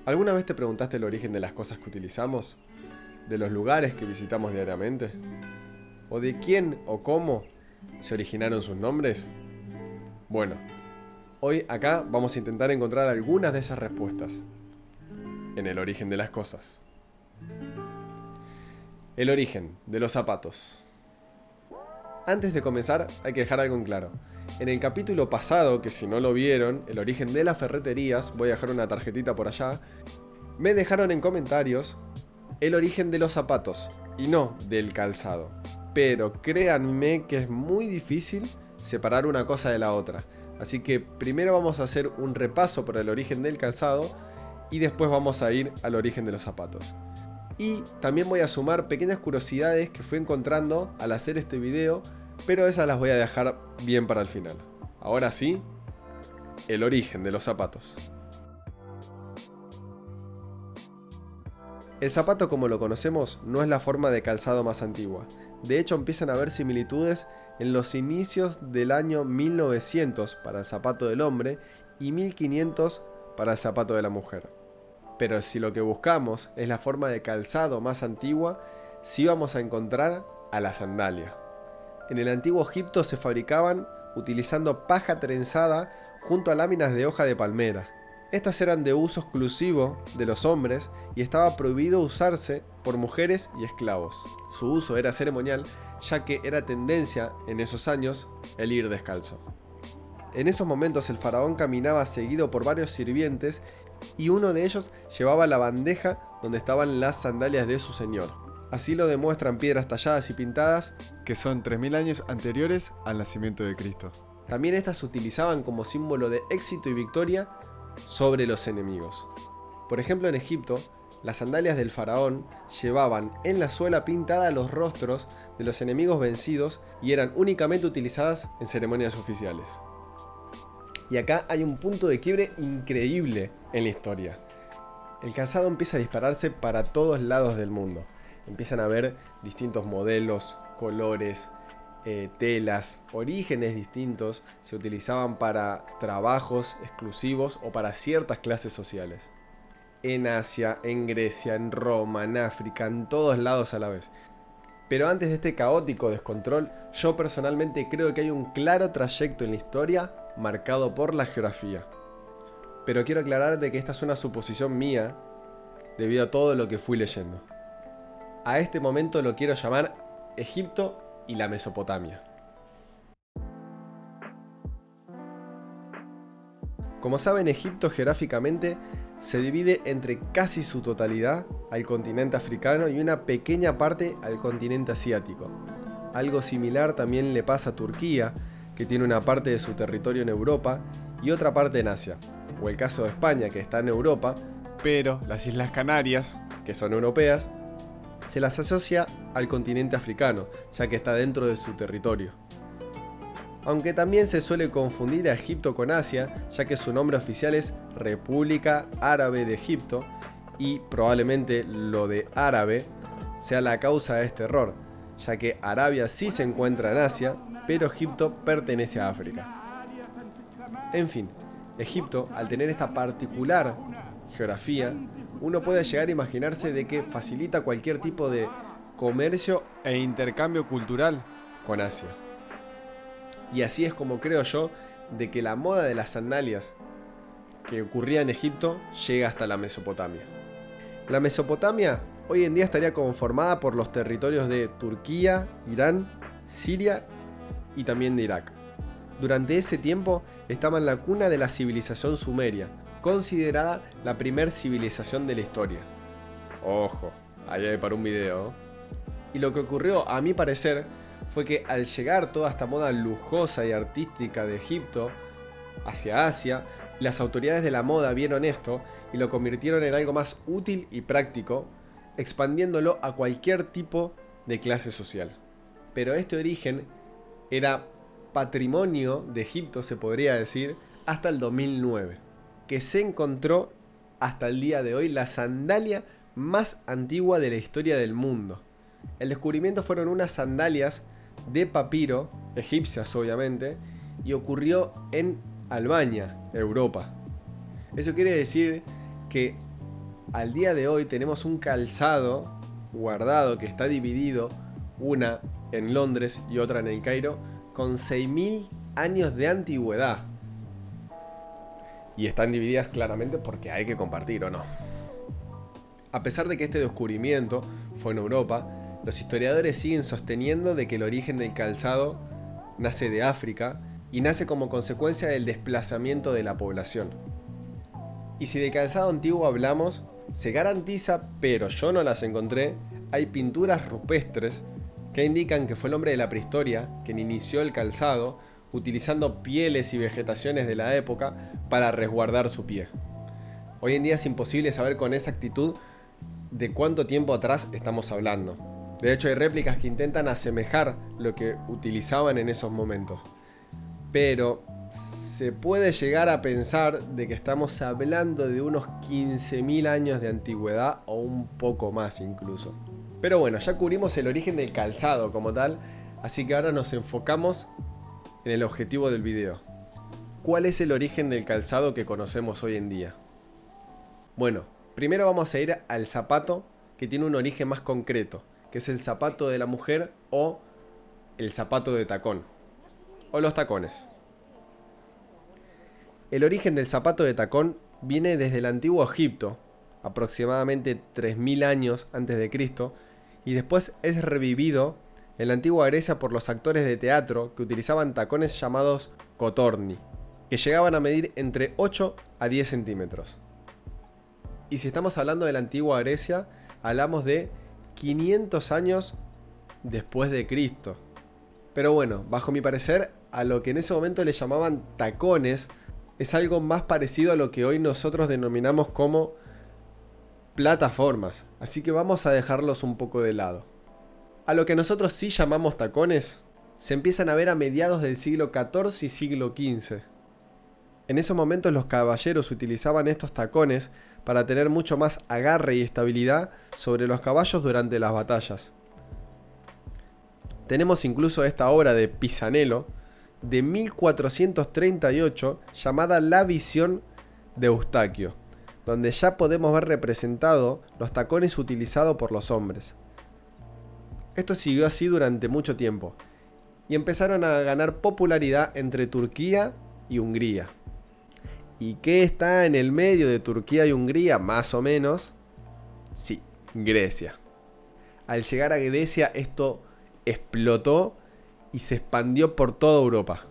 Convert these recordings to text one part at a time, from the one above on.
¿Alguna vez te preguntaste el origen de las cosas que utilizamos? ¿De los lugares que visitamos diariamente? ¿O de quién o cómo se originaron sus nombres? Bueno, hoy acá vamos a intentar encontrar algunas de esas respuestas en el origen de las cosas. El origen de los zapatos. Antes de comenzar, hay que dejar algo en claro. En el capítulo pasado, que si no lo vieron, el origen de las ferreterías, voy a dejar una tarjetita por allá, me dejaron en comentarios el origen de los zapatos y no del calzado. Pero créanme que es muy difícil separar una cosa de la otra. Así que primero vamos a hacer un repaso por el origen del calzado y después vamos a ir al origen de los zapatos. Y también voy a sumar pequeñas curiosidades que fui encontrando al hacer este video, pero esas las voy a dejar bien para el final. Ahora sí, el origen de los zapatos. El zapato como lo conocemos no es la forma de calzado más antigua. De hecho empiezan a haber similitudes en los inicios del año 1900 para el zapato del hombre y 1500 para el zapato de la mujer. Pero si lo que buscamos es la forma de calzado más antigua, sí vamos a encontrar a la sandalia. En el antiguo Egipto se fabricaban utilizando paja trenzada junto a láminas de hoja de palmera. Estas eran de uso exclusivo de los hombres y estaba prohibido usarse por mujeres y esclavos. Su uso era ceremonial, ya que era tendencia en esos años el ir descalzo. En esos momentos el faraón caminaba seguido por varios sirvientes y uno de ellos llevaba la bandeja donde estaban las sandalias de su señor. Así lo demuestran piedras talladas y pintadas que son 3000 años anteriores al nacimiento de Cristo. También estas se utilizaban como símbolo de éxito y victoria sobre los enemigos. Por ejemplo, en Egipto, las sandalias del faraón llevaban en la suela pintada los rostros de los enemigos vencidos y eran únicamente utilizadas en ceremonias oficiales. Y acá hay un punto de quiebre increíble en la historia. El calzado empieza a dispararse para todos lados del mundo. Empiezan a haber distintos modelos, colores, telas, orígenes distintos. Se utilizaban para trabajos exclusivos o para ciertas clases sociales. En Asia, en Grecia, en Roma, en África, en todos lados a la vez. Pero antes de este caótico descontrol, yo personalmente creo que hay un claro trayecto en la historia marcado por la geografía. Pero quiero aclarar de que esta es una suposición mía debido a todo lo que fui leyendo. A este momento lo quiero llamar Egipto y la Mesopotamia. Como saben, Egipto geográficamente se divide entre casi su totalidad al continente africano y una pequeña parte al continente asiático. Algo similar también le pasa a Turquía, que tiene una parte de su territorio en Europa y otra parte en Asia. O el caso de España, que está en Europa, pero las Islas Canarias, que son europeas, se las asocia al continente africano, ya que está dentro de su territorio. Aunque también se suele confundir a Egipto con Asia, ya que su nombre oficial es República Árabe de Egipto, y probablemente lo de árabe sea la causa de este error, ya que Arabia sí se encuentra en Asia, pero Egipto pertenece a África. En fin, Egipto, al tener esta particular geografía, uno puede llegar a imaginarse de que facilita cualquier tipo de comercio e intercambio cultural con Asia. Y así es como creo yo de que la moda de las sandalias que ocurría en Egipto llega hasta la Mesopotamia. La Mesopotamia hoy en día estaría conformada por los territorios de Turquía, Irán, Siria y también de Irak. Durante ese tiempo estaba en la cuna de la civilización sumeria, considerada la primer civilización de la historia. Ojo, ahí hay para un video. Y lo que ocurrió, a mi parecer, fue que al llegar toda esta moda lujosa y artística de Egipto hacia Asia, las autoridades de la moda vieron esto y lo convirtieron en algo más útil y práctico, expandiéndolo a cualquier tipo de clase social. Pero este origen era patrimonio de Egipto, se podría decir, hasta el 2009, que se encontró hasta el día de hoy la sandalia más antigua de la historia del mundo. El descubrimiento fueron unas sandalias de papiro, egipcias obviamente, y ocurrió en Albania, Europa. Eso quiere decir que al día de hoy tenemos un calzado guardado que está dividido, una en Londres y otra en el Cairo, con 6.000 años de antigüedad. Y están divididas claramente porque hay que compartir, ¿o no? A pesar de que este descubrimiento fue en Europa, los historiadores siguen sosteniendo de que el origen del calzado nace de África y nace como consecuencia del desplazamiento de la población. Y si de calzado antiguo hablamos, se garantiza, pero yo no las encontré, hay pinturas rupestres que indican que fue el hombre de la prehistoria quien inició el calzado utilizando pieles y vegetaciones de la época para resguardar su pie. Hoy en día es imposible saber con exactitud de cuánto tiempo atrás estamos hablando. De hecho, hay réplicas que intentan asemejar lo que utilizaban en esos momentos. Pero se puede llegar a pensar de que estamos hablando de unos 15.000 años de antigüedad o un poco más incluso. Pero bueno, ya cubrimos el origen del calzado como tal, así que ahora nos enfocamos en el objetivo del video. ¿Cuál es el origen del calzado que conocemos hoy en día? Bueno, primero vamos a ir al zapato que tiene un origen más concreto, que es el zapato de la mujer o el zapato de tacón, o los tacones. El origen del zapato de tacón viene desde el antiguo Egipto, aproximadamente 3.000 años antes de Cristo, y después es revivido en la antigua Grecia por los actores de teatro que utilizaban tacones llamados cotorni, que llegaban a medir entre 8 a 10 centímetros. Y si estamos hablando de la antigua Grecia, hablamos de 500 años después de Cristo. Pero bueno, bajo mi parecer, a lo que en ese momento le llamaban tacones, es algo más parecido a lo que hoy nosotros denominamos como plataformas, así que vamos a dejarlos un poco de lado. A lo que nosotros sí llamamos tacones, se empiezan a ver a mediados del siglo XIV y siglo XV. En esos momentos los caballeros utilizaban estos tacones para tener mucho más agarre y estabilidad sobre los caballos durante las batallas. Tenemos incluso esta obra de Pisanello de 1438 llamada La visión de Eustaquio, donde ya podemos ver representado los tacones utilizados por los hombres. Esto siguió así durante mucho tiempo y empezaron a ganar popularidad entre Turquía y Hungría. ¿Y qué está en el medio de Turquía y Hungría? Más o menos. Sí, Grecia. Al llegar a Grecia esto explotó y se expandió por toda Europa,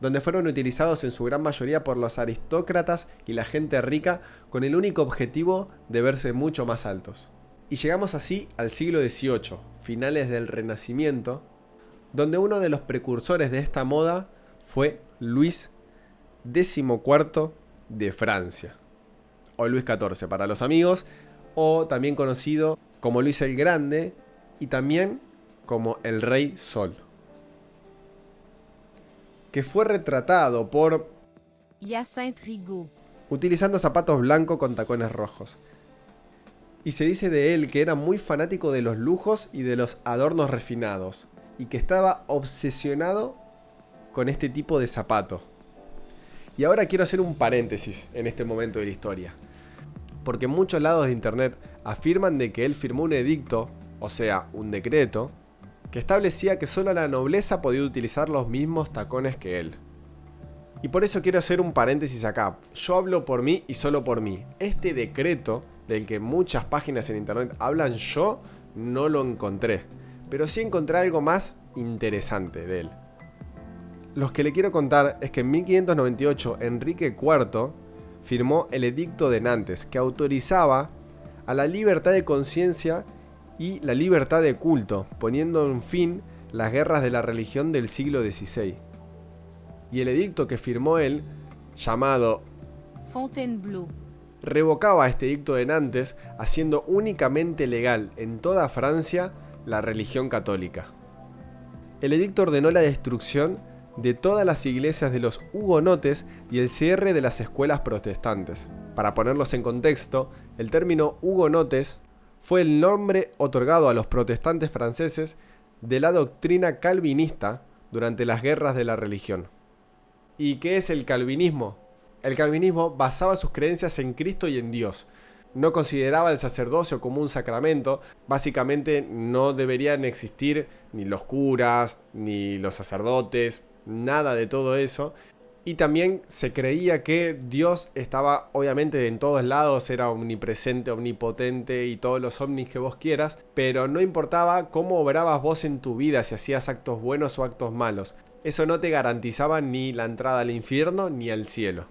donde fueron utilizados en su gran mayoría por los aristócratas y la gente rica con el único objetivo de verse mucho más altos. Y llegamos así al siglo XVIII, finales del Renacimiento, donde uno de los precursores de esta moda fue Luis XIV de Francia, o Luis XIV para los amigos, o también conocido como Luis el Grande y también como el Rey Sol, que fue retratado por Hyacinthe Rigaud, utilizando zapatos blancos con tacones rojos. Y se dice de él que era muy fanático de los lujos y de los adornos refinados, y que estaba obsesionado con este tipo de zapato. Y ahora quiero hacer un paréntesis en este momento de la historia, porque muchos lados de internet afirman de que él firmó un edicto, o sea, un decreto, que establecía que solo la nobleza podía utilizar los mismos tacones que él. Y por eso quiero hacer un paréntesis acá. Yo hablo por mí y solo por mí. Este decreto, del que muchas páginas en internet hablan, yo no lo encontré. Pero sí encontré algo más interesante de él. Lo que le quiero contar es que en 1598 Enrique IV firmó el Edicto de Nantes, que autorizaba a la libertad de conciencia y la libertad de culto, poniendo en fin las guerras de la religión del siglo XVI. Y el edicto que firmó él, llamado Fontainebleau, revocaba este edicto de Nantes, haciendo únicamente legal en toda Francia la religión católica. El edicto ordenó la destrucción de todas las iglesias de los hugonotes y el cierre de las escuelas protestantes. Para ponerlos en contexto, el término hugonotes fue el nombre otorgado a los protestantes franceses de la doctrina calvinista durante las guerras de la religión. ¿Y qué es el calvinismo? El calvinismo basaba sus creencias en Cristo y en Dios, No consideraba el sacerdocio como un sacramento. Básicamente no deberían existir ni los curas, ni los sacerdotes, nada de todo eso. Y también se creía que Dios estaba obviamente en todos lados, era omnipresente, omnipotente y todos los ovnis que vos quieras, pero no importaba cómo obrabas vos en tu vida, si hacías actos buenos o actos malos. Eso no te garantizaba ni la entrada al infierno ni al cielo.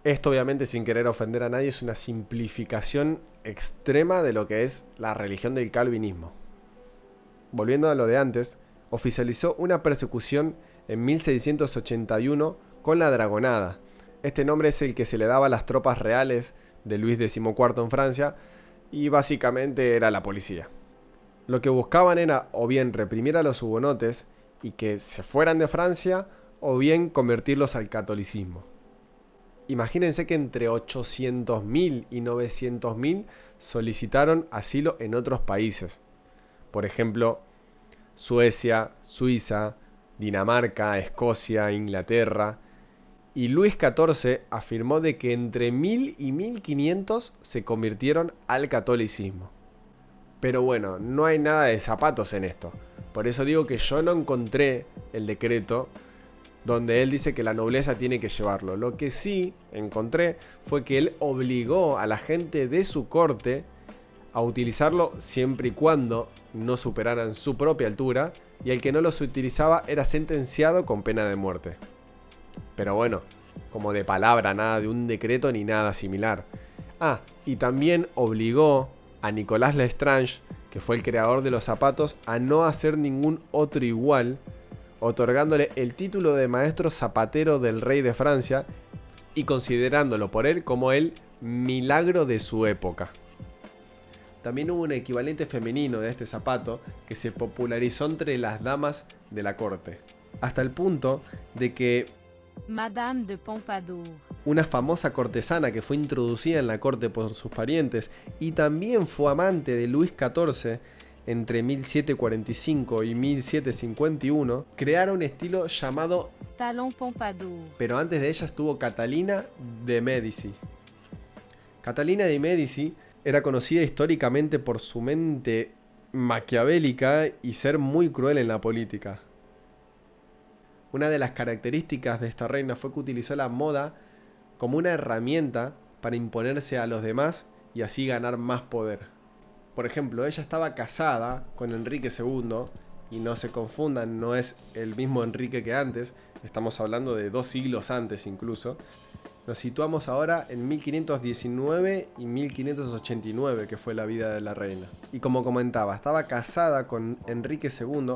Esto obviamente, sin querer ofender a nadie, es una simplificación extrema de lo que es la religión del calvinismo. Volviendo a lo de antes, oficializó una persecución en 1681 con la Dragonada. Este nombre es el que se le daba a las tropas reales de Luis XIV en Francia y básicamente era la policía. Lo que buscaban era o bien reprimir a los hugonotes y que se fueran de Francia o bien convertirlos al catolicismo. Imagínense que entre 800.000 y 900.000 solicitaron asilo en otros países. Por ejemplo, Suecia, Suiza, Dinamarca, Escocia, Inglaterra. Y Luis XIV afirmó de que entre 1000 y 1500 se convirtieron al catolicismo. Pero bueno, no hay nada de zapatos en esto. Por eso digo que yo no encontré el decreto donde él dice que la nobleza tiene que llevarlo. Lo que sí encontré fue que él obligó a la gente de su corte a utilizarlo siempre y cuando no superaran su propia altura, y el que no los utilizaba era sentenciado con pena de muerte. Pero bueno, como de palabra, nada de un decreto ni nada similar. Y también obligó a Nicolas Lestrange, que fue el creador de los zapatos, a no hacer ningún otro igual, otorgándole el título de maestro zapatero del rey de Francia y considerándolo por él como el milagro de su época. También hubo un equivalente femenino de este zapato que se popularizó entre las damas de la corte, hasta el punto de que Madame de Pompadour, una famosa cortesana que fue introducida en la corte por sus parientes y también fue amante de Luis XIV entre 1745 y 1751, crearon un estilo llamado Talon Pompadour, pero antes de ella estuvo Catalina de Médici. Catalina de Médici era conocida históricamente por su mente maquiavélica y ser muy cruel en la política. Una de las características de esta reina fue que utilizó la moda como una herramienta para imponerse a los demás y así ganar más poder. Por ejemplo, ella estaba casada con Enrique II, y no se confundan, no es el mismo Enrique que antes, estamos hablando de 2 siglos antes incluso. Nos situamos ahora en 1519 y 1589, que fue la vida de la reina. Y como comentaba, estaba casada con Enrique II,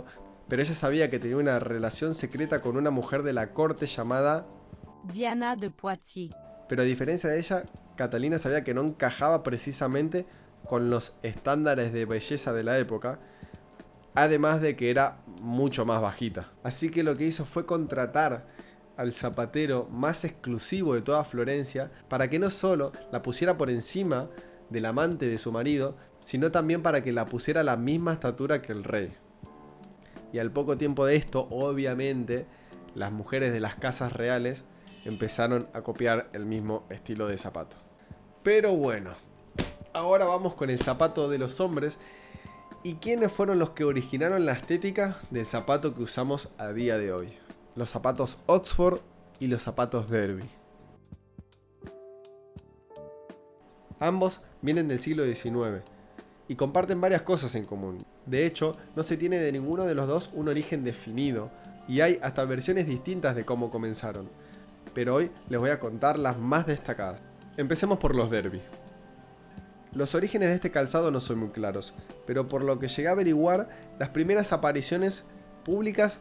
pero ella sabía que tenía una relación secreta con una mujer de la corte llamada Diana de Poitiers. Pero a diferencia de ella, Catalina sabía que no encajaba precisamente con los estándares de belleza de la época, además de que era mucho más bajita. Así que lo que hizo fue contratar al zapatero más exclusivo de toda Florencia para que no solo la pusiera por encima del amante de su marido, sino también para que la pusiera a la misma estatura que el rey. Y al poco tiempo de esto, obviamente, las mujeres de las casas reales empezaron a copiar el mismo estilo de zapato. Pero bueno, ahora vamos con el zapato de los hombres. ¿Y quiénes fueron los que originaron la estética del zapato que usamos a día de hoy? Los zapatos Oxford y los zapatos Derby. Ambos vienen del siglo XIX y comparten varias cosas en común. De hecho, no se tiene de ninguno de los dos un origen definido y hay hasta versiones distintas de cómo comenzaron. Pero hoy les voy a contar las más destacadas. Empecemos por los Derby. Los orígenes de este calzado no son muy claros, pero por lo que llegué a averiguar, las primeras apariciones públicas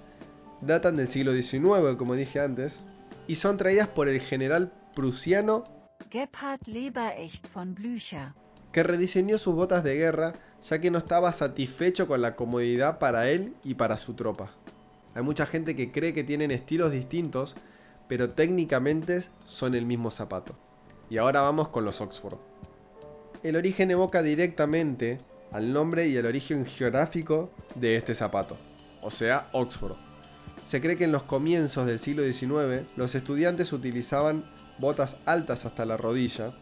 datan del siglo XIX, como dije antes, y son traídas por el general prusiano Gebhard Leberecht von Blücher, que rediseñó sus botas de guerra ya que no estaba satisfecho con la comodidad para él y para su tropa. Hay mucha gente que cree que tienen estilos distintos, pero técnicamente son el mismo zapato. Y ahora vamos con los Oxford. El origen evoca directamente al nombre y el origen geográfico de este zapato, o sea, Oxford. Se cree que en los comienzos del siglo XIX los estudiantes utilizaban botas altas hasta la rodilla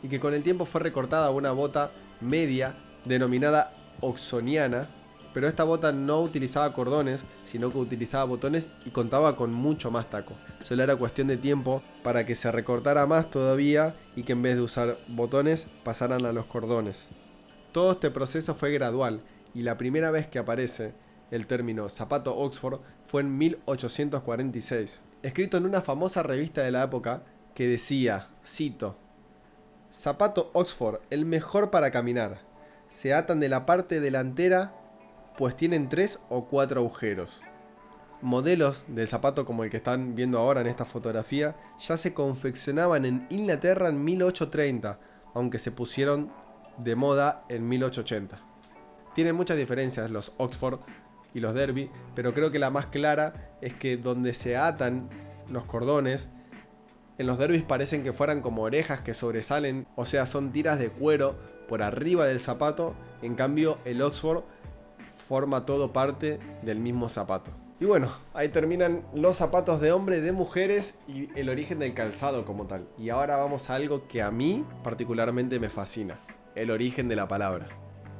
y que con el tiempo fue recortada a una bota media denominada oxoniana, pero esta bota no utilizaba cordones, sino que utilizaba botones y contaba con mucho más taco. Solo era cuestión de tiempo para que se recortara más todavía y que en vez de usar botones pasaran a los cordones. Todo este proceso fue gradual y la primera vez que aparece el término zapato Oxford fue en 1846, escrito en una famosa revista de la época que decía, cito: zapato Oxford, el mejor para caminar. Se atan de la parte delantera, pues tienen 3 o 4 agujeros. Modelos del zapato como el que están viendo ahora en esta fotografía ya se confeccionaban en Inglaterra en 1830, aunque se pusieron de moda en 1880. Tienen muchas diferencias los Oxford y los Derby, pero creo que la más clara es que donde se atan los cordones, en los Derbys parecen que fueran como orejas que sobresalen, o sea, son tiras de cuero por arriba del zapato. En cambio, el Oxford forma todo parte del mismo zapato. Y bueno, ahí terminan los zapatos de hombre, de mujeres y el origen del calzado como tal. Y ahora vamos a algo que a mí particularmente me fascina: el origen de la palabra.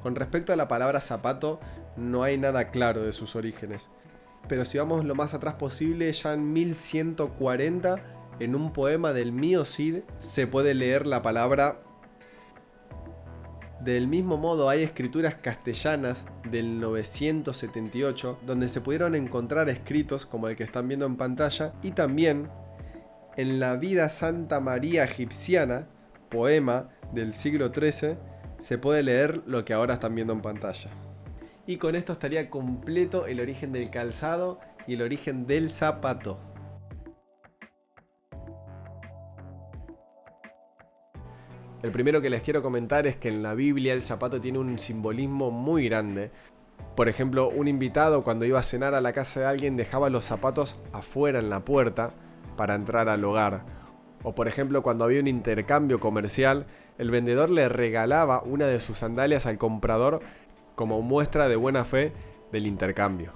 Con respecto a la palabra zapato, no hay nada claro de sus orígenes. Pero si vamos lo más atrás posible, ya en 1140, en un poema del Mío Cid, se puede leer la palabra. Del mismo modo, hay escrituras castellanas del 978 donde se pudieron encontrar escritos como el que están viendo en pantalla, y también en la Vida Santa María Egipciana, poema del siglo XIII, se puede leer lo que ahora están viendo en pantalla. Y con esto estaría completo el origen del calzado y el origen del zapato. El primero que les quiero comentar es que en la Biblia el zapato tiene un simbolismo muy grande. Por ejemplo, un invitado cuando iba a cenar a la casa de alguien dejaba los zapatos afuera en la puerta para entrar al hogar. O por ejemplo, cuando había un intercambio comercial, el vendedor le regalaba una de sus sandalias al comprador como muestra de buena fe del intercambio.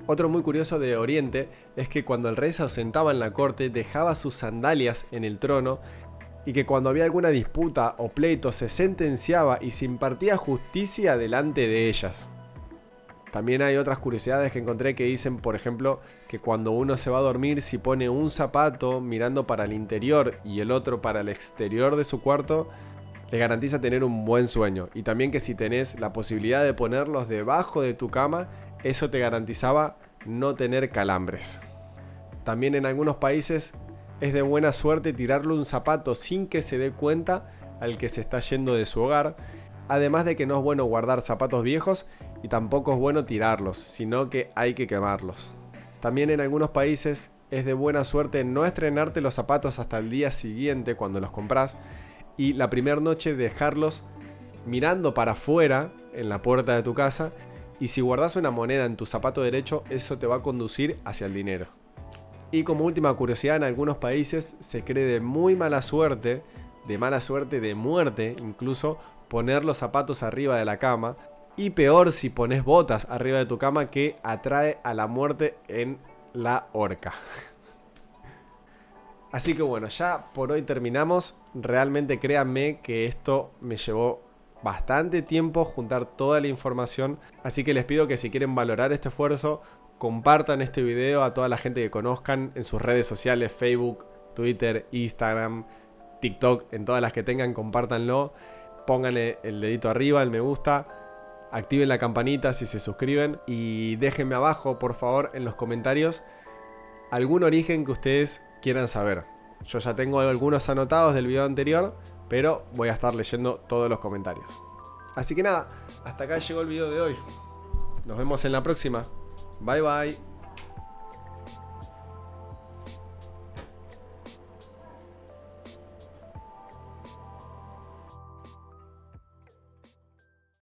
Otro muy curioso de Oriente es que cuando el rey se ausentaba en la corte dejaba sus sandalias en el trono, y que cuando había alguna disputa o pleito se sentenciaba y se impartía justicia delante de ellas. También hay otras curiosidades que encontré que dicen, por ejemplo, que cuando uno se va a dormir, si pone un zapato mirando para el interior y el otro para el exterior de su cuarto, le garantiza tener un buen sueño. Y también que si tenés la posibilidad de ponerlos debajo de tu cama, eso te garantizaba no tener calambres. También en algunos países es de buena suerte tirarle un zapato sin que se dé cuenta al que se está yendo de su hogar. Además de que no es bueno guardar zapatos viejos y tampoco es bueno tirarlos, sino que hay que quemarlos. También en algunos países es de buena suerte no estrenarte los zapatos hasta el día siguiente cuando los compras, y la primera noche dejarlos mirando para afuera en la puerta de tu casa, y si guardas una moneda en tu zapato derecho, eso te va a conducir hacia el dinero. Y como última curiosidad, en algunos países se cree de muy mala suerte, de muerte incluso, poner los zapatos arriba de la cama, y peor si pones botas arriba de tu cama, que atrae a la muerte en la horca. Así que bueno, ya por hoy terminamos. Realmente créanme que esto me llevó bastante tiempo juntar toda la información, así que les pido que si quieren valorar este esfuerzo, compartan este video a toda la gente que conozcan en sus redes sociales, Facebook, Twitter, Instagram, TikTok, en todas las que tengan, compártanlo. Pónganle el dedito arriba, el me gusta, activen la campanita si se suscriben y déjenme abajo, por favor, en los comentarios algún origen que ustedes quieran saber. Yo ya tengo algunos anotados del video anterior, pero voy a estar leyendo todos los comentarios. Así que nada, hasta acá llegó el video de hoy. Nos vemos en la próxima. Bye bye.